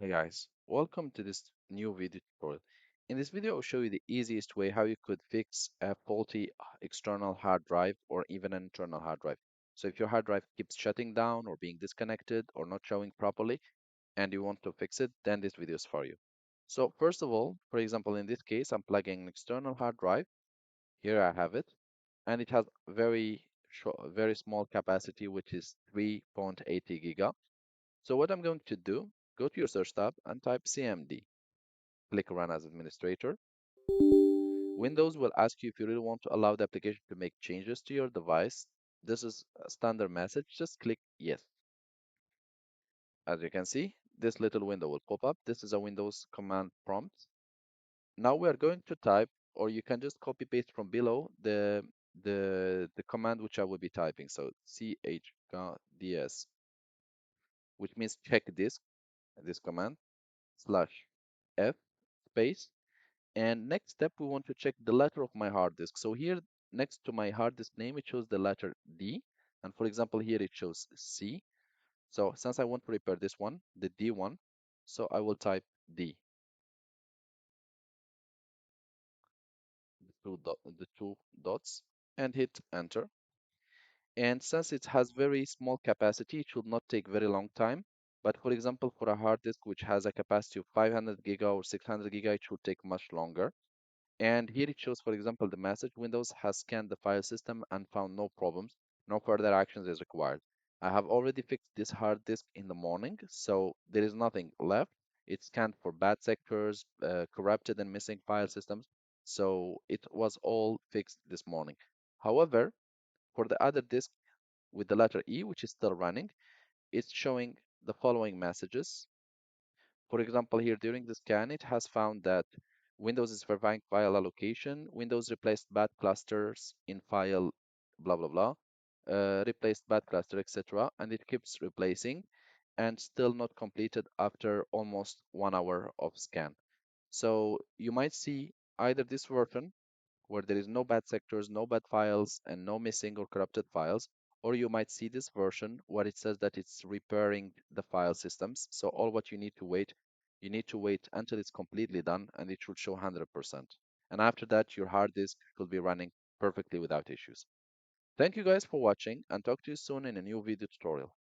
Hey guys, welcome to this new video tutorial. In this video, I'll show you the easiest way how you could fix a faulty external hard drive or even an internal hard drive. So if your hard drive keeps shutting down or being disconnected or not showing properly and you want to fix it, then this video is for you. So first of all, for example, in this case, I'm plugging an external hard drive. Here I have it, and it has very small capacity, which is 3.80 giga. So what I'm going to do, go to your search tab and type CMD. Click Run as Administrator. Windows will ask you if you really want to allow the application to make changes to your device. This is a standard message. Just click Yes. As you can see, this little window will pop up. This is a Windows command prompt. Now we are going to type, or you can just copy paste from below the command which I will be typing. So chkds, which means check disk, this command, slash F space. And next step, we want to check the letter of my hard disk. So here, next to my hard disk name, it shows the letter D. And for example, here it shows C. So since I want to repair this one, the D one, so I will type D, the two dots, and hit enter. And since it has very small capacity, it should not take very long time. But for example, for a hard disk which has a capacity of 500 giga or 600 giga, it should take much longer. And here it shows, for example, the message Windows has scanned the file system and found no problems. No further actions is required. I have already fixed this hard disk in the morning, so there is nothing left. It scanned for bad sectors, corrupted and missing file systems. So it was all fixed this morning. However, for the other disk with the letter E, which is still running, it's showing the following messages. For example, here during the scan, it has found that Windows is verifying file allocation. Windows replaced bad clusters in file blah blah blah, replaced bad cluster, etc. And it keeps replacing and still not completed after almost 1 hour of scan. So you might see either this version where there is no bad sectors, no bad files, and no missing or corrupted files, or you might see this version where it says that it's repairing the file systems. So all what you need to wait until it's completely done and it should show 100%. And after that, your hard disk will be running perfectly without issues. Thank you guys for watching and talk to you soon in a new video tutorial.